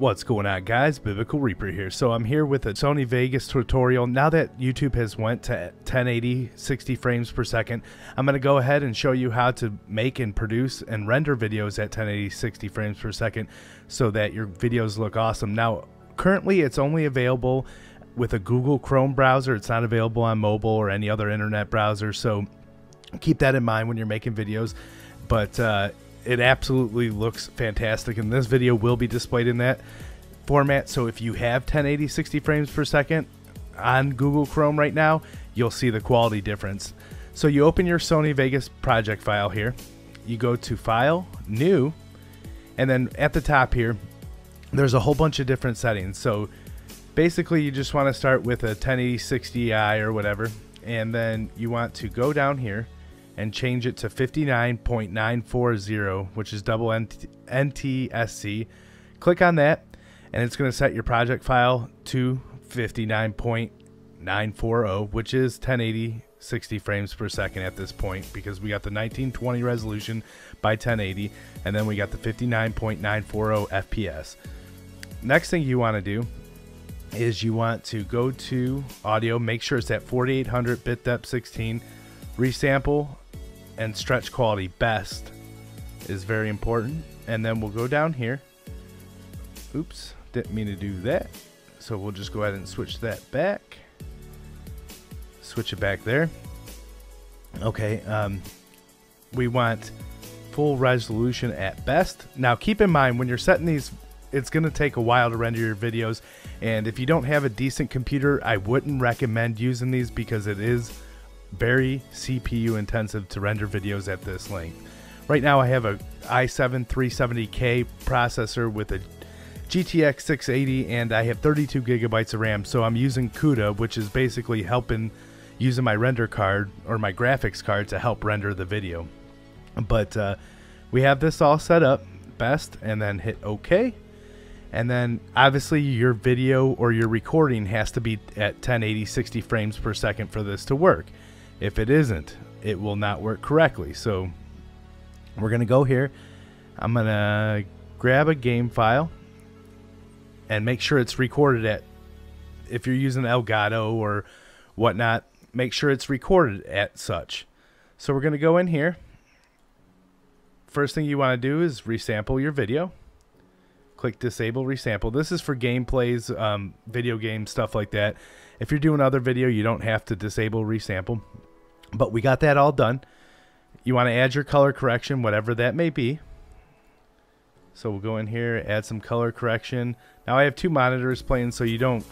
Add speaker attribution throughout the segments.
Speaker 1: What's going on, guys? Biblical Reaper here. So I'm here with a Sony Vegas tutorial. Now that YouTube has went to 1080 60 frames per second, I'm going to go ahead and show you how to make and produce and render videos at 1080 60 frames per second so that your videos look awesome. Now currently it's only available with a Google Chrome browser. It's not available on mobile or any other internet browser, so keep that in mind when you're making videos. But it absolutely looks fantastic, and this video will be displayed in that format. So if you have 1080 60 frames per second on Google Chrome right now, you'll see the quality difference. So you open your Sony Vegas project file here, you go to File, New, and then at the top here there's a whole bunch of different settings. So basically you just want to start with a 1080 60i or whatever, and then you want to go down here and change it to 59.940, which is double NTSC. Click on that, and it's going to set your project file to 59.940, which is 1080 60 frames per second at this point, because we got the 1920 resolution by 1080, and then we got the 59.940 FPS. Next thing you want to do is you want to go to audio, make sure it's at 4800 bit depth 16, resample and stretch quality best is very important. And then we'll go down here. Oops, didn't mean to do that. So we'll just go ahead and switch that back. Switch it back there. Okay, we want full resolution at best. Now keep in mind when you're setting these, it's going to take a while to render your videos, and if you don't have a decent computer, I wouldn't recommend using these because it is very CPU intensive to render videos at this length. Right now I have a i7 370K processor with a GTX 680, and I have 32 gigabytes of RAM, so I'm using CUDA, which is basically helping using my render card or my graphics card to help render the video. But we have this all set up best, and then hit OK. And then obviously your video or your recording has to be at 1080 60 frames per second for this to work. If it isn't, it will not work correctly. So we're going to go here. I'm going to grab a game file and make sure it's recorded at, if you're using Elgato or whatnot, make sure it's recorded at such. So we're going to go in here. First thing you want to do is resample your video. Click disable resample. This is for gameplays, video games, stuff like that. If you're doing other video, you don't have to disable resample. But we got that all done. You want to add your color correction, whatever that may be. So we'll go in here, add some color correction. Now I have two monitors playing, so you don't,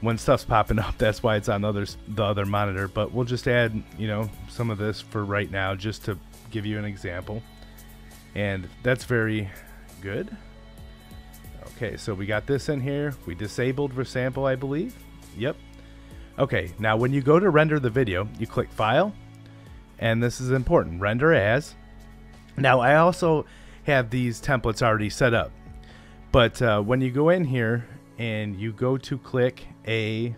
Speaker 1: when stuff's popping up, that's why it's on the other monitor. But we'll just add, you know, some of this for right now, just to give you an example. And that's very good. Okay, so we got this in here. We disabled resample, I believe. Yep. Okay, now when you go to render the video, you click File, and this is important, Render As. Now I also have these templates already set up, but when you go in here and you go to click you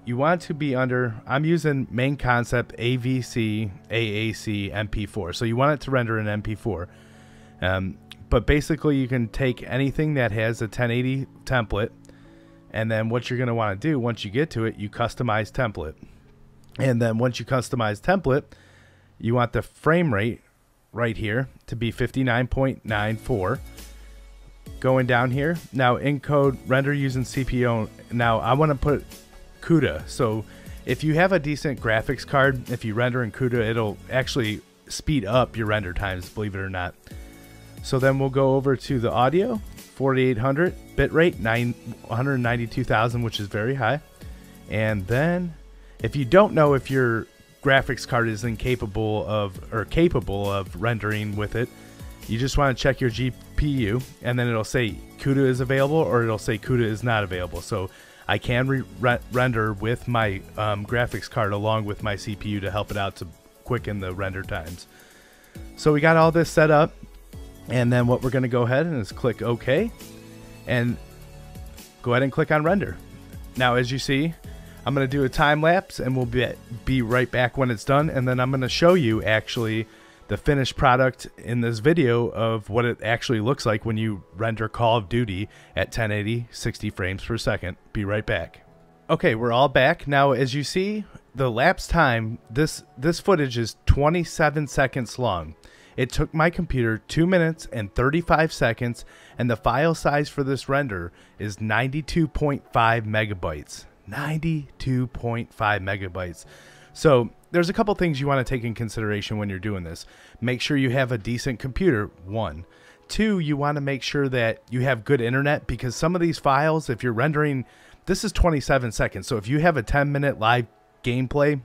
Speaker 1: want to be under, I'm using main concept AVC AAC MP4, so you want it to render an MP4. But basically you can take anything that has a 1080 template, and then what you're going to want to do once you get to it, you customize template. And then once you customize template, you want the frame rate right here to be 59.94. Going down here, now encode render using CPU. Now I want to put CUDA. So if you have a decent graphics card, if you render in CUDA, it'll actually speed up your render times, believe it or not. So then we'll go over to the audio, 4800 bitrate, 192,000, which is very high. And then if you don't know if your graphics card is incapable of or capable of rendering with it, you just want to check your GPU, and then it'll say CUDA is available or it'll say CUDA is not available. So I can render with my graphics card along with my CPU to help it out to quicken the render times. So we got all this set up. And then what we're going to go ahead and is click OK, and go ahead and click on render. Now as you see, I'm going to do a time lapse, and we'll be right back when it's done, and then I'm going to show you actually the finished product in this video of what it actually looks like when you render Call of Duty at 1080 60 frames per second. Be right back. Okay, we're all back. Now, as you see, the lapse time, this footage is 27 seconds long. It took my computer 2 minutes and 35 seconds, and the file size for this render is 92.5 megabytes. 92.5 megabytes. So there's a couple things you want to take in consideration when you're doing this. Make sure you have a decent computer, 1. 2, you want to make sure that you have good internet, because some of these files, if you're rendering, this is 27 seconds. So if you have a 10-minute live gameplay,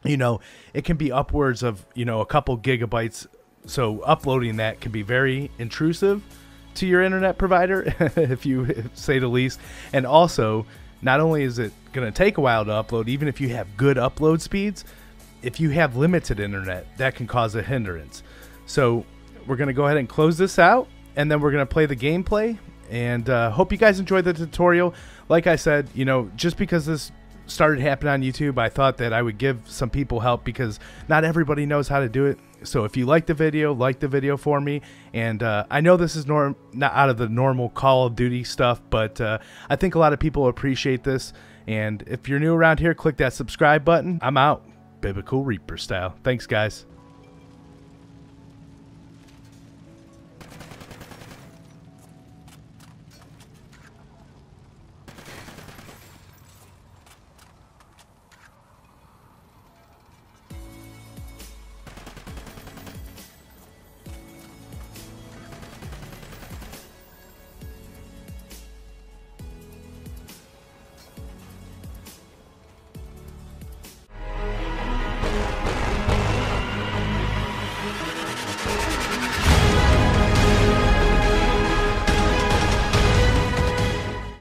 Speaker 1: you know, it can be upwards of, you know, a couple gigabytes. So uploading that can be very intrusive to your internet provider, if you say the least. And also, not only is it going to take a while to upload, even if you have good upload speeds, if you have limited internet, that can cause a hindrance. So we're going to go ahead and close this out, and then we're going to play the gameplay. And hope you guys enjoyed the tutorial. Like I said, you know, just because this started happening on YouTube, I thought that I would give some people help, because not everybody knows how to do it. So if you like the video for me. And I know this is not out of the normal Call of Duty stuff, but I think a lot of people appreciate this. And if you're new around here, click that subscribe button. I'm out, Biblical Reaper style. Thanks, guys.